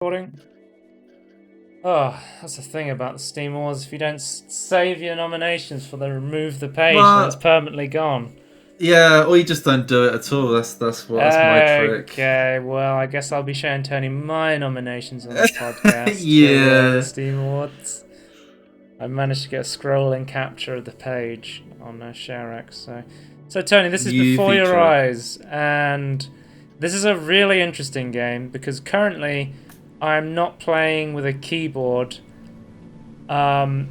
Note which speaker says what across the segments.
Speaker 1: Recording. Oh, that's the thing about the Steam Awards. If you don't save your nominations for the remove the page, then it's
Speaker 2: Well,
Speaker 1: permanently gone.
Speaker 2: yeah, or you just don't do it at all. That's my trick.
Speaker 1: Okay, well, I guess I'll be showing Tony my nominations on the podcast for the
Speaker 2: Yeah,
Speaker 1: Steam Awards. I managed to get a scrolling capture of the page on ShareX. So Tony, this is
Speaker 2: you
Speaker 1: Before Your
Speaker 2: feature it.
Speaker 1: Eyes, and this is a really interesting game because currently I'm not playing with a keyboard. Um,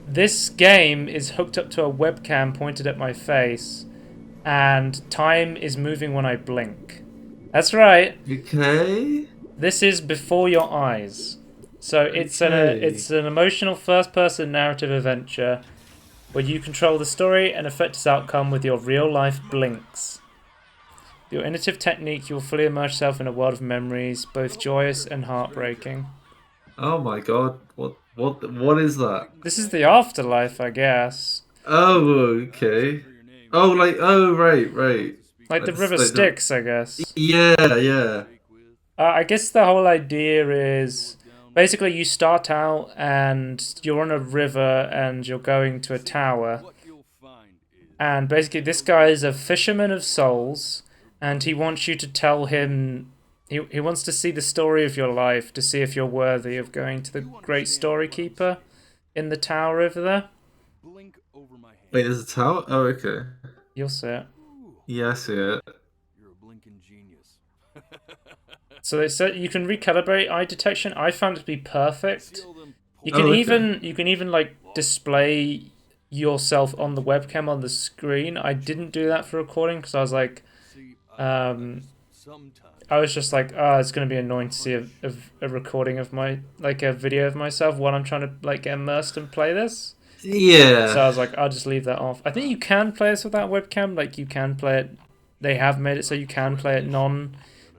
Speaker 1: this game is hooked up to a webcam pointed at my face, and time is moving when I blink. That's right.
Speaker 2: Okay,
Speaker 1: This is Before Your Eyes. So
Speaker 2: okay.
Speaker 1: it's an emotional first-person narrative adventure where you control the story and affect its outcome with your real-life blinks. With your innovative technique, you will fully immerse yourself in a world of memories, both joyous and heartbreaking.
Speaker 2: Oh my God, what is that?
Speaker 1: This is the afterlife, I guess.
Speaker 2: Oh, okay. Oh, right.
Speaker 1: Like the river Styx, I guess.
Speaker 2: Yeah.
Speaker 1: I guess the whole idea is basically you start out and you're on a river and you're going to a tower. And basically, this guy is a fisherman of souls and he wants you to tell him. He wants to see the story of your life to see if you're worthy of going to the great story keeper in the tower over there.
Speaker 2: Wait, there's a tower. Oh, okay.
Speaker 1: You'll see it.
Speaker 2: Yeah, I see it.
Speaker 1: So they said you can recalibrate eye detection. I found it to be perfect.
Speaker 2: Oh, okay.
Speaker 1: You can even like display yourself on the webcam on the screen. I didn't do that for recording because I was like, um, I was just like, oh, it's gonna be annoying to see a recording of my like a video of myself while I'm trying to like get immersed and play this. So
Speaker 2: Yeah.
Speaker 1: I was like, I'll just leave that off. I think you can play this without webcam. Like you can play it. They have made it so you can play it non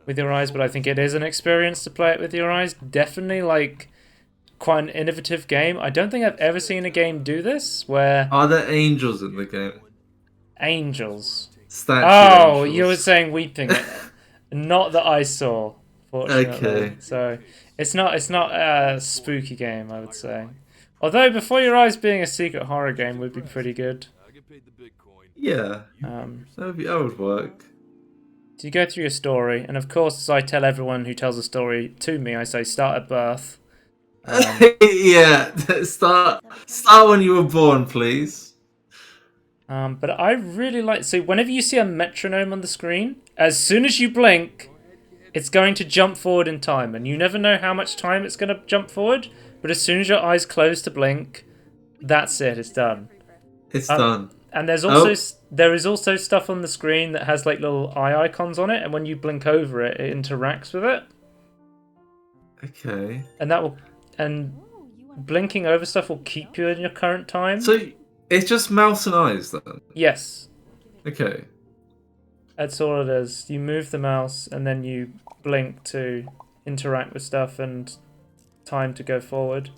Speaker 1: with your eyes, but I think it is an experience to play it with your eyes. Definitely like quite an innovative game. I don't think I've ever seen a game do this where
Speaker 2: Are there angels in the game?
Speaker 1: angels.
Speaker 2: Statue
Speaker 1: Oh, you were
Speaker 2: angels.
Speaker 1: saying weeping. Not that I saw, fortunately.
Speaker 2: Okay.
Speaker 1: So it's not a spooky game, I would say. Although Before Your Eyes being a secret horror game would be pretty good.
Speaker 2: Yeah,
Speaker 1: Um,
Speaker 2: that would work.
Speaker 1: so you go through your story, and of course, as I tell everyone who tells a story to me, I say start at birth. Um,
Speaker 2: Yeah, start when you were born, please.
Speaker 1: but I really like. So whenever you see a metronome on the screen, as soon as you blink, it's going to jump forward in time, and you never know how much time it's going to jump forward. But as soon as your eyes close to blink, that's it. It's done.
Speaker 2: It's
Speaker 1: Um,
Speaker 2: done.
Speaker 1: and
Speaker 2: Oh,
Speaker 1: there is also stuff on the screen that has like little eye icons on it, and when you blink over it, it interacts with it,
Speaker 2: okay.
Speaker 1: and that will and blinking over stuff will keep you in your current time.
Speaker 2: So it's just mouse and eyes then.
Speaker 1: Yes,
Speaker 2: Okay.
Speaker 1: that's all it is. You move the mouse and then you blink to interact with stuff and time to go forward.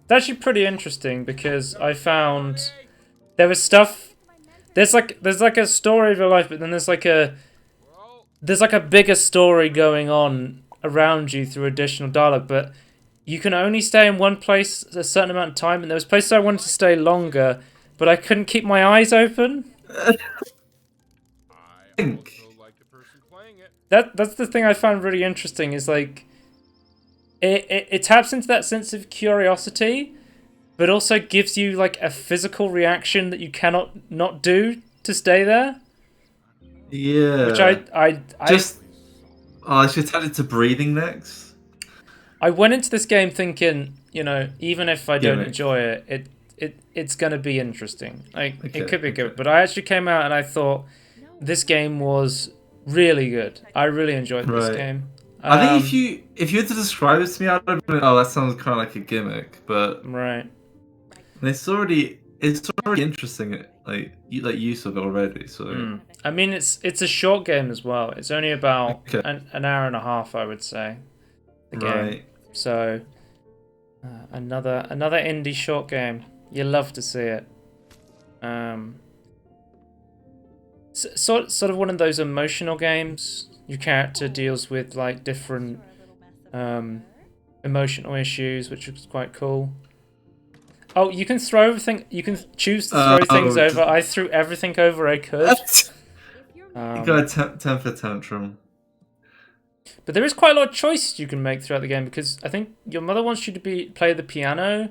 Speaker 1: It's actually pretty interesting because I found there was stuff. There's like a story of your life, but then there's like a bigger story going on around you through additional dialogue. But you can only stay in one place a certain amount of time, and there was places I wanted to stay longer, but I couldn't keep my eyes open.
Speaker 2: I think.
Speaker 1: That's the thing I found really interesting is like it taps into that sense of curiosity, but also gives you like a physical reaction that you cannot not do to stay there. Which
Speaker 2: Yeah. Just. Oh, I should tell it to breathing next.
Speaker 1: I went into this game thinking, you know, even if I don't
Speaker 2: Gimmick.
Speaker 1: enjoy it, it's gonna be interesting. Like it
Speaker 2: Okay.
Speaker 1: could be
Speaker 2: Okay.
Speaker 1: good, but I actually came out and I thought this game was really good. I really enjoyed this
Speaker 2: Right.
Speaker 1: game.
Speaker 2: I think
Speaker 1: Um,
Speaker 2: if you were to describe it to me, I'd have been, oh, that sounds kind of like a gimmick, but
Speaker 1: right.
Speaker 2: it's already interesting. Like use of it already. So
Speaker 1: I mean, it's a short game as well. It's only about
Speaker 2: okay,
Speaker 1: an hour and a half, I would say, the game.
Speaker 2: right.
Speaker 1: So another indie short game. You love to see it. Um, sort of one of those emotional games. Your character deals with like different emotional issues, which was quite cool. Oh, you can throw everything. You can choose to throw things over. I threw everything over I could.
Speaker 2: You got a temper tantrum.
Speaker 1: But there is quite a lot of choices you can make throughout the game because I think your mother wants you to play the piano,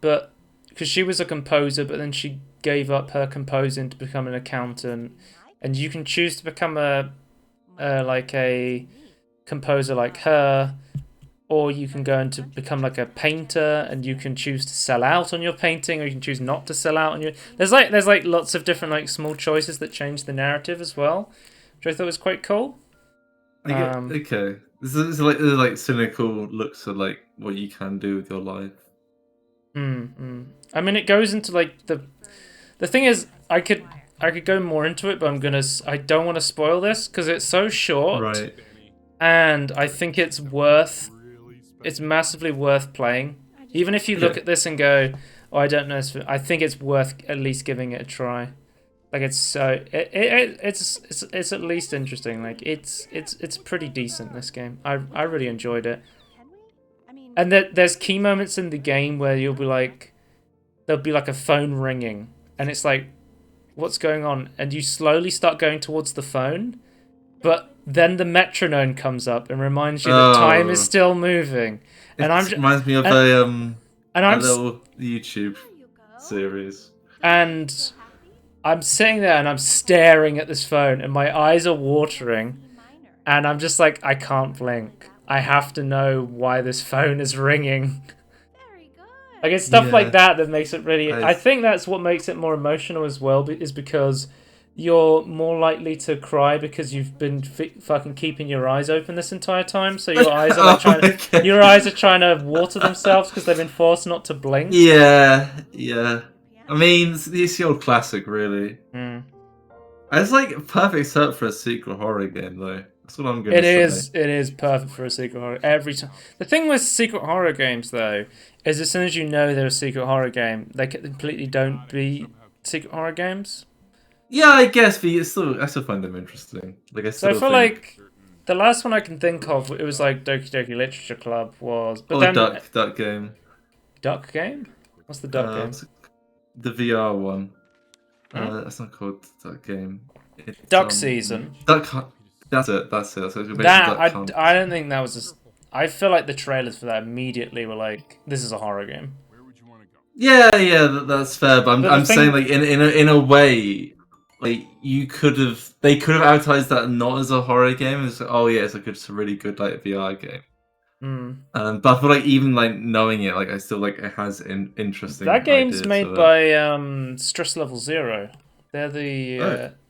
Speaker 1: but because she was a composer, but then she gave up her composing to become an accountant, and you can choose to become a composer like her, or you can go into become like a painter, and you can choose to sell out on your painting, or you can choose not to sell out on your. There's like lots of different like small choices that change the narrative as well, which I thought was quite cool.
Speaker 2: Okay, this is like cynical looks at like what you can do with your life.
Speaker 1: I mean, it goes into like the thing is, I could go more into it, but I don't want to spoil this because it's so short,
Speaker 2: right?
Speaker 1: And I think it's massively worth playing. Even if you look at this and go, "Oh, I don't know," I think it's worth at least giving it a try. Like it's at least interesting. Like it's pretty decent. This game, I really enjoyed it. And there's key moments in the game where there'll be like a phone ringing, and it's like, what's going on? And you slowly start going towards the phone, but then the metronome comes up and reminds you that time is still moving. And
Speaker 2: it reminds me of a little YouTube series.
Speaker 1: And I'm sitting there and I'm staring at this phone, and my eyes are watering, and I'm just like, I can't blink. I have to know why this phone is ringing. Like it's stuff like that makes it really. I think that's what makes it more emotional as well, is because you're more likely to cry because you've been fucking keeping your eyes open this entire time. So your eyes are like your eyes are trying to water themselves because they've been forced not to blink.
Speaker 2: Yeah. I mean, it's the old classic, really. It's like a perfect setup for a secret horror game, though. That's what I'm gonna say.
Speaker 1: It is perfect for a secret horror every time. The thing with secret horror games, though, is as soon as you know they're a secret horror game, they completely don't be secret horror games.
Speaker 2: Yeah, I guess, but I still find them interesting.
Speaker 1: So I feel like the last one I can think of, it was like Doki Doki Literature Club was. But then
Speaker 2: Duck game.
Speaker 1: Duck game? What's the duck game?
Speaker 2: The VR one. That's not called Duck game. It's,
Speaker 1: Duck Season.
Speaker 2: Duck. That's it.
Speaker 1: I don't think that was. I feel like the trailers for that immediately were like, "This is a horror game."
Speaker 2: Yeah, that's fair. But I'm saying like in a way, like they could have advertised that not as a horror game. It's like, oh yeah, it's a really good like VR game. But I feel like even like knowing it, like I still like it has interesting.
Speaker 1: That game's made by Stress Level Zero.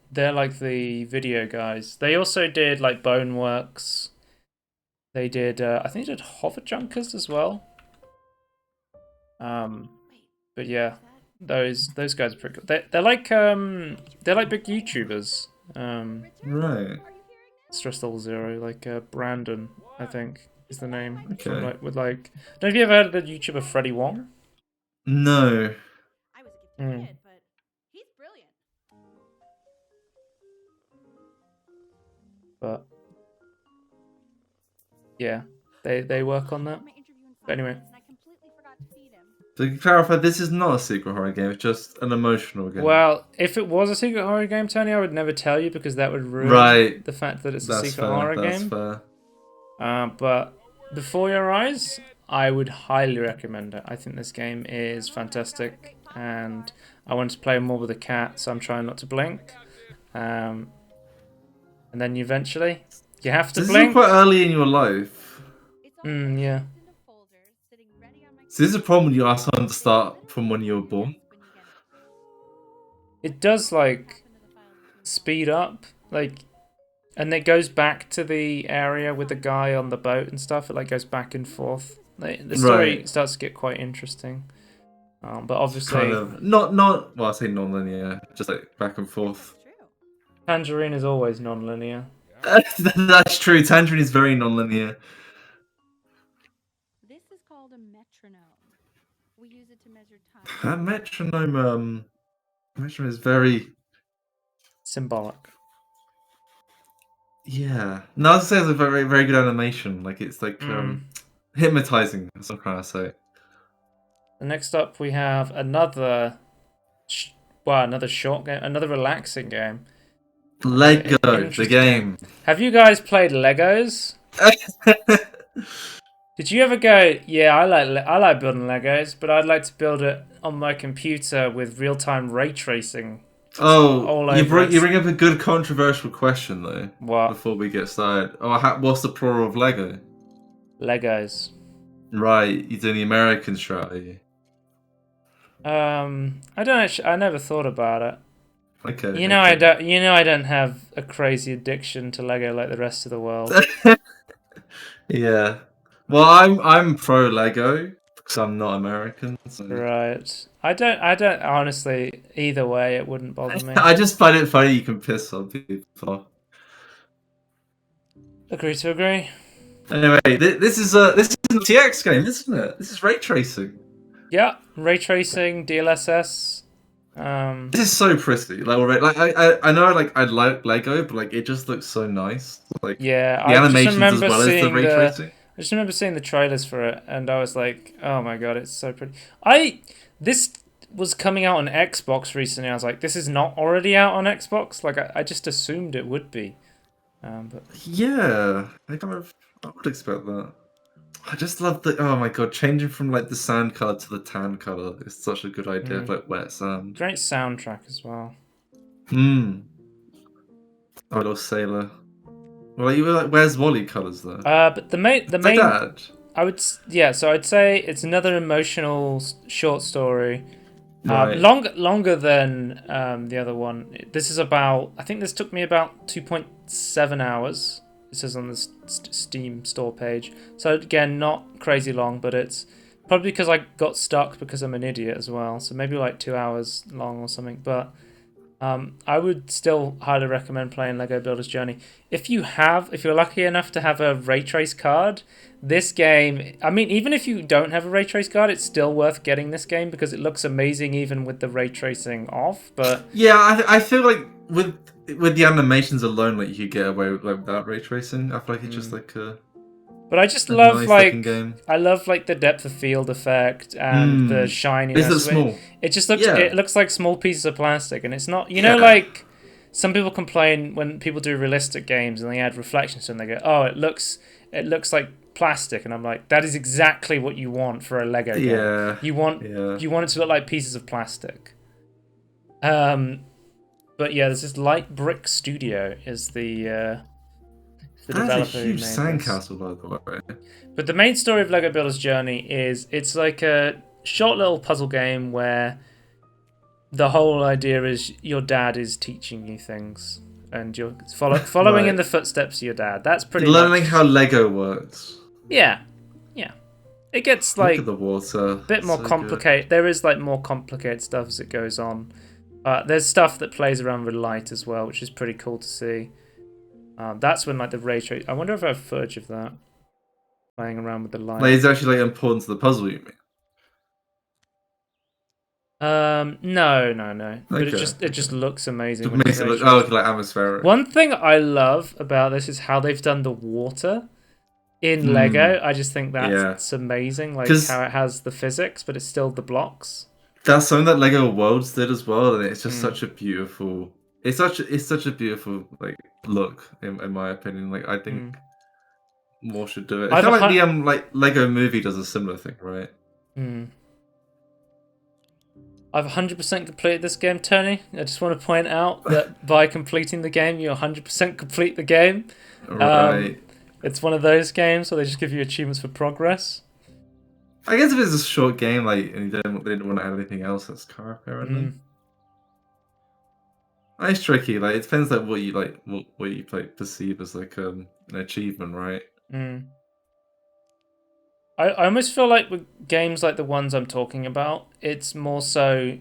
Speaker 1: They're like the video guys. They also did like Boneworks. They did I think they did Hover Junkers as well. But yeah, those guys are pretty cool. They're like big YouTubers.
Speaker 2: Right.
Speaker 1: Stress Level Zero, like Brandon, I think is the name. Okay. From, like, with like, have you ever heard of the YouTuber Freddie Wong?
Speaker 2: No.
Speaker 3: I was a gifted kid, but he's brilliant.
Speaker 1: But yeah, they work on that. But anyway.
Speaker 2: To clarify, this is not a secret horror game, it's just an emotional game.
Speaker 1: Well, if it was a secret horror game, Tony, I would never tell you because that would ruin the fact that it's a secret horror game.
Speaker 2: That's
Speaker 1: fair. But Before Your Eyes, I would highly recommend it. I think this game is fantastic, and I want to play more with a cat, so I'm trying not to blink. And then you have to blink.
Speaker 2: This is quite early in your life.
Speaker 1: Yeah.
Speaker 2: So this is a problem when you ask someone to start from when you were born?
Speaker 1: It does, like, speed up, like, and it goes back to the area with the guy on the boat and stuff. It, like, goes back and forth. The story starts to get quite interesting. But obviously...
Speaker 2: Kind of, well, I say non-linear, just, like, back and forth.
Speaker 1: Tangerine is always non-linear.
Speaker 2: That's true, Tangerine is very non-linear.
Speaker 3: This is called a metronome. We use it to measure time.
Speaker 2: That metronome is very
Speaker 1: symbolic.
Speaker 2: Yeah. No, I was gonna say it's a very, very good animation. Like it's like hypnotizing. That's what I'm trying to say.
Speaker 1: Next up, we have another short game, another relaxing game.
Speaker 2: Lego, the game.
Speaker 1: Have you guys played Legos? Did you ever go? Yeah, I like building Legos, but I'd like to build it on my computer with real-time ray tracing.
Speaker 2: Oh, you bring up a good controversial question though.
Speaker 1: What?
Speaker 2: Before we get started, what's the plural of Lego?
Speaker 1: Legos.
Speaker 2: Right, you're doing the American strategy.
Speaker 1: I don't actually. I never thought about it.
Speaker 2: Okay.
Speaker 1: You know, I don't. You know, I don't have a crazy addiction to Lego like the rest of the world.
Speaker 2: Yeah. Well, I'm pro Lego because I'm not American. So.
Speaker 1: Right. I don't. Honestly, either way, it wouldn't bother me.
Speaker 2: I just find it funny you can piss on people.
Speaker 1: Agree to agree.
Speaker 2: Anyway, this is a TX game, isn't it? This is ray tracing.
Speaker 1: Yeah, ray tracing, DLSS.
Speaker 2: This is so pretty. I know I like Lego, but like it just looks so nice. Like
Speaker 1: yeah,
Speaker 2: the animations as well as the ray tracing.
Speaker 1: I just remember seeing the trailers for it, and I was like, "Oh my god, it's so pretty." This was coming out on Xbox recently. I was like, "This is not already out on Xbox." Like I just assumed it would be. But
Speaker 2: yeah, I would expect that. I just love the oh my god, changing from like the sand color to the tan color is such a good idea, like wet sand.
Speaker 1: Great soundtrack as well.
Speaker 2: Oh, little sailor. Well, you were like, where's Wally colors though?
Speaker 1: But the main
Speaker 2: dad.
Speaker 1: So I'd say it's another emotional short story.
Speaker 2: Right.
Speaker 1: Longer than the other one. This is about. I think this took me about 2.7 hours. It says on the Steam store page. So again, not crazy long, but it's probably because I got stuck because I'm an idiot as well. So maybe like 2 hours long or something. But I would still highly recommend playing Lego Builder's Journey. If you're lucky enough to have a ray trace card, this game, I mean, even if you don't have a ray trace card, it's still worth getting this game because it looks amazing even with the ray tracing off. But
Speaker 2: yeah, I feel like with the animations alone, like you could get away with without ray tracing. I feel like it's just like a.
Speaker 1: But I just love
Speaker 2: nice game.
Speaker 1: I love like the depth of field effect and the shininess.
Speaker 2: Is it small?
Speaker 1: It just looks it looks like small pieces of plastic, and it's not. You know, like some people complain when people do realistic games and they add reflections to them. They go, "Oh, it looks like plastic," and I'm like, "That is exactly what you want for a Lego game.
Speaker 2: Yeah.
Speaker 1: You want it to look like pieces of plastic." But yeah, this is Light Brick Studio is the developer.
Speaker 2: That's a huge sandcastle, by the way.
Speaker 1: But the main story of Lego Builder's Journey is it's like a short little puzzle game where the whole idea is your dad is teaching you things and you're following in the footsteps of your dad. That's pretty
Speaker 2: learning how Lego works.
Speaker 1: Yeah. It gets like
Speaker 2: look at the water.
Speaker 1: A bit more complicated. There is like more complicated stuff as it goes on. There's stuff that plays around with light as well, which is pretty cool to see. That's when like the ray trace. I wonder if I have footage of that playing around with the light.
Speaker 2: Like, it's actually like important to the puzzle, you mean?
Speaker 1: No. But it just looks amazing.
Speaker 2: It makes it look like atmospheric.
Speaker 1: One thing I love about this is how they've done the water in Lego. I just think that's amazing. Like how it has the physics, but it's still the blocks.
Speaker 2: That's something that Lego Worlds did as well, and it's just such a beautiful. It's such a beautiful like look in my opinion. Like I think more should do it. It's kind of like the like Lego Movie does a similar thing, right?
Speaker 1: I've 100% completed this game, Tony. I just want to point out that by completing the game, you 100% complete the game.
Speaker 2: Right.
Speaker 1: It's one of those games where they just give you achievements for progress.
Speaker 2: I guess if it's a short game, like, and they didn't want to add anything else, that's kind of fair enough. It's tricky. Like, it depends like what you like perceive as like an achievement, right?
Speaker 1: I almost feel like with games like the ones I'm talking about, it's more so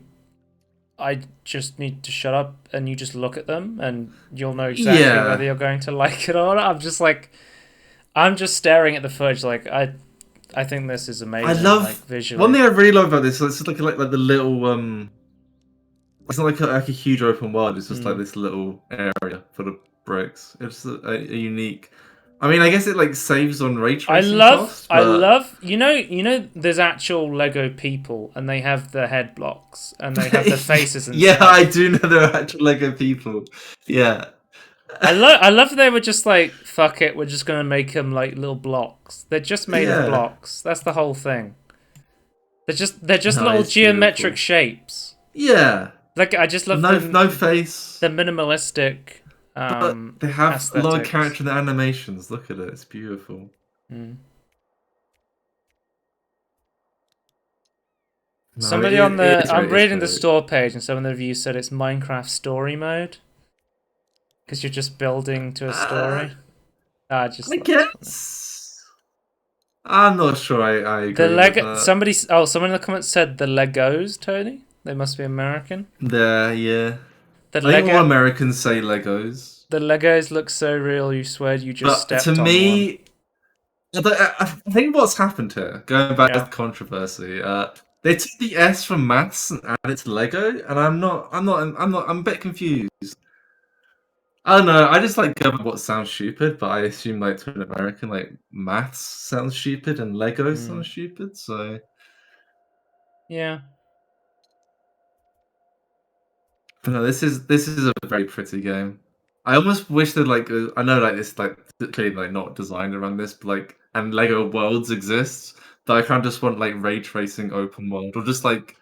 Speaker 1: I just need to shut up and you just look at them and you'll know exactly whether you're going to like it or not. I'm just staring at the footage like I think this is amazing.
Speaker 2: I love
Speaker 1: like, visually.
Speaker 2: One thing I really love about this is it's like the little it's not like a huge open world. It's just like this little area full of bricks. It's a unique I mean, I guess it like saves on ray
Speaker 1: I
Speaker 2: tracing
Speaker 1: love,
Speaker 2: costs,
Speaker 1: I
Speaker 2: but
Speaker 1: love. There's actual Lego people, and they have the head blocks, and they have the faces and
Speaker 2: yeah,
Speaker 1: stuff.
Speaker 2: I do know there are actual Lego people. Yeah.
Speaker 1: I love they were just like, fuck it, we're just gonna make them like little blocks. They're just made of
Speaker 2: Yeah.
Speaker 1: blocks. That's the whole thing. They're just
Speaker 2: No,
Speaker 1: little
Speaker 2: it's
Speaker 1: geometric
Speaker 2: beautiful.
Speaker 1: shapes.
Speaker 2: Yeah.
Speaker 1: Like I just love
Speaker 2: No face.
Speaker 1: the minimalistic
Speaker 2: But they have a lot of
Speaker 1: aesthetics.
Speaker 2: character in the animations. Look at it, it's beautiful.
Speaker 1: Mm.
Speaker 2: No,
Speaker 1: Somebody on
Speaker 2: it
Speaker 1: the
Speaker 2: is
Speaker 1: I'm
Speaker 2: great. It's
Speaker 1: reading the
Speaker 2: great.
Speaker 1: store page, and some of the reviews said it's Minecraft story mode because you're just building to a
Speaker 2: Uh,
Speaker 1: story. I just
Speaker 2: I
Speaker 1: thought it was funny.
Speaker 2: guess. I'm not sure I
Speaker 1: The
Speaker 2: agree with
Speaker 1: Lego.
Speaker 2: that.
Speaker 1: Someone in the comments said the Legos, Tony. They must be American.
Speaker 2: There, yeah.
Speaker 1: The
Speaker 2: I think all
Speaker 1: Lego.
Speaker 2: Americans say Legos.
Speaker 1: The Legos look so real. You swear you just
Speaker 2: But to
Speaker 1: stepped on one.
Speaker 2: me, I think what's happened here, going back to
Speaker 1: Yeah.
Speaker 2: the controversy, they took the S from maths and added it to Lego, and I'm a bit confused. I don't know. I just like go with what sounds stupid, but I assume like to an American, like maths sounds stupid and Lego sounds stupid. So
Speaker 1: Yeah.
Speaker 2: but no, this is a very pretty game. I almost wish that like I know like this like clearly like not designed around this, but like and Lego worlds exists. That I kind of just want like ray tracing open world or just like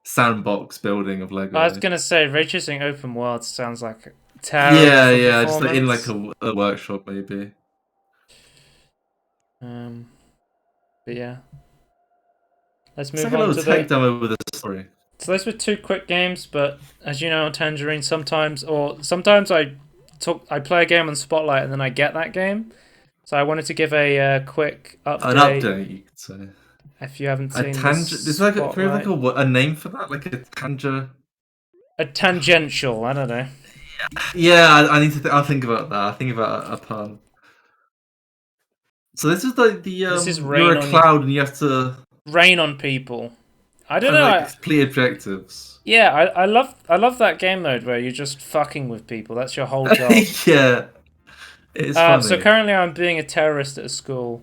Speaker 2: sandbox building of
Speaker 1: I was
Speaker 2: Lego.
Speaker 1: gonna say ray tracing open world sounds like a
Speaker 2: Yeah,
Speaker 1: terrible
Speaker 2: yeah, just like in like
Speaker 1: performance.
Speaker 2: a workshop maybe.
Speaker 1: Um. But yeah. Let's
Speaker 2: It's like
Speaker 1: move
Speaker 2: a
Speaker 1: on
Speaker 2: little
Speaker 1: to
Speaker 2: tech
Speaker 1: the.
Speaker 2: demo with a story.
Speaker 1: So those were two quick games, but as you know, on Tangerine, sometimes I play a game on Spotlight and then I get that game. So I wanted to give a quick
Speaker 2: An
Speaker 1: update.
Speaker 2: update, you could say.
Speaker 1: If you haven't
Speaker 2: A
Speaker 1: seen the
Speaker 2: tangent. There's like can we have like
Speaker 1: Spotlight,
Speaker 2: a name for that? Like a tangent.
Speaker 1: a tangential. I don't know.
Speaker 2: Yeah, I need to. I'll think about that. I'll think about a pun. So this is like the
Speaker 1: This is
Speaker 2: you're a cloud and you have to
Speaker 1: rain on people. I don't
Speaker 2: and
Speaker 1: know.
Speaker 2: like complete objectives.
Speaker 1: Yeah, I love that game mode where you're just fucking with people. That's your whole job.
Speaker 2: Yeah, it's
Speaker 1: So
Speaker 2: funny.
Speaker 1: currently I'm being a terrorist at a school.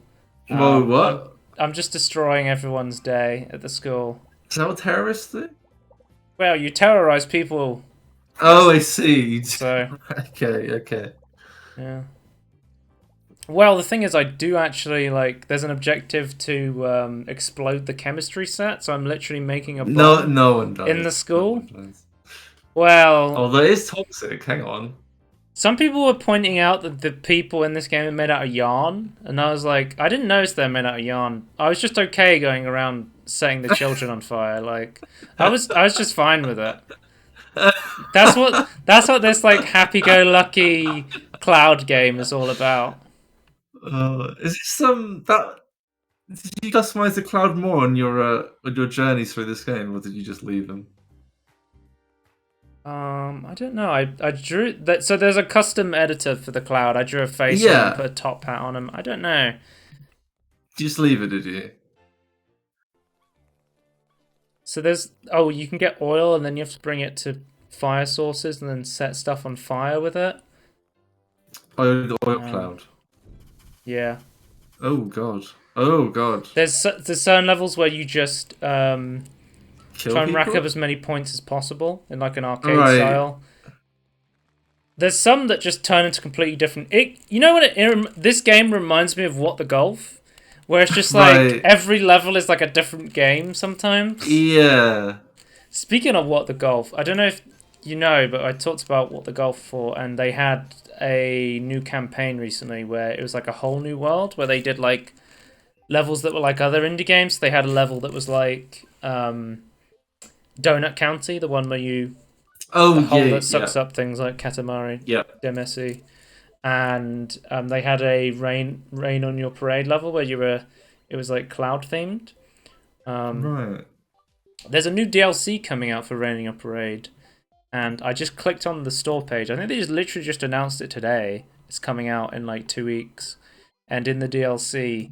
Speaker 2: Whoa,
Speaker 1: I'm
Speaker 2: what?
Speaker 1: I'm just destroying everyone's day at the school.
Speaker 2: Is that what terrorists do?
Speaker 1: Well, you terrorize people,
Speaker 2: Oh, I see.
Speaker 1: so
Speaker 2: Okay.
Speaker 1: yeah. Well, the thing is, I do actually like. There's an objective to explode the chemistry set, so I'm literally making a bomb
Speaker 2: No one does.
Speaker 1: in the school.
Speaker 2: No one does.
Speaker 1: Well,
Speaker 2: Although it is toxic. Hang on.
Speaker 1: some people were pointing out that the people in this game are made out of yarn, and I was like, I didn't notice they're made out of yarn. I was just okay going around setting the children on fire. Like, I was just fine with it. That's what this like happy-go-lucky cloud game is all about.
Speaker 2: Is this that? Did you customize the cloud more on your journeys through this game, or did you just leave them?
Speaker 1: I don't know. I drew that. So there's a custom editor for the cloud. I drew a face on
Speaker 2: Yeah.
Speaker 1: and put a top hat on him. I don't know.
Speaker 2: Just leave it, did you?
Speaker 1: So you can get oil and then you have to bring it to fire sources and then set stuff on fire with it.
Speaker 2: Oh, the oil cloud.
Speaker 1: Yeah.
Speaker 2: Oh god.
Speaker 1: There's certain levels where you just
Speaker 2: Kill
Speaker 1: try and rack
Speaker 2: people?
Speaker 1: up as many points as possible in like an arcade
Speaker 2: Right.
Speaker 1: style. There's some that just turn into completely different. You know what? This game reminds me of What the Golf, where it's just like
Speaker 2: Right.
Speaker 1: every level is like a different game sometimes.
Speaker 2: Yeah.
Speaker 1: Speaking of What the Golf, I don't know if you know, but I talked about What the Golf before, and they had a new campaign recently where it was like a whole new world where they did like levels that were like other indie games. They had a level that was like Donut County, the one where the hole that sucks up things like Katamari, Demacy, and they had a rain on your parade level where it was like cloud themed.
Speaker 2: Right.
Speaker 1: There's a new DLC coming out for Rain on Your Parade, and I just clicked on the store page. I think they literally just announced it today. It's coming out in like 2 weeks, and in the DLC,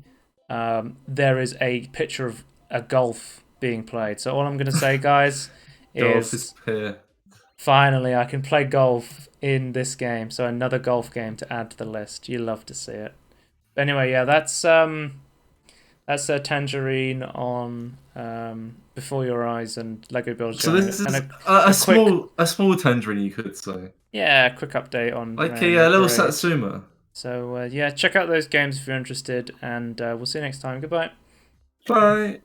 Speaker 1: there is a picture of a golf being played. So all I'm going to say, guys,
Speaker 2: Golf is here.
Speaker 1: Finally I can play golf in this game. So another golf game to add to the list. You love to see it. Anyway, yeah, that's a Tangerine on Before Your Eyes and Lego Build
Speaker 2: So
Speaker 1: Journey.
Speaker 2: this is
Speaker 1: And
Speaker 2: a
Speaker 1: quick,
Speaker 2: small Tangerine, you could say.
Speaker 1: yeah, quick update on
Speaker 2: Like
Speaker 1: Marion the
Speaker 2: a little
Speaker 1: Great.
Speaker 2: Satsuma.
Speaker 1: So yeah, check out those games if you're interested, and we'll see you next time. Goodbye.
Speaker 2: Bye.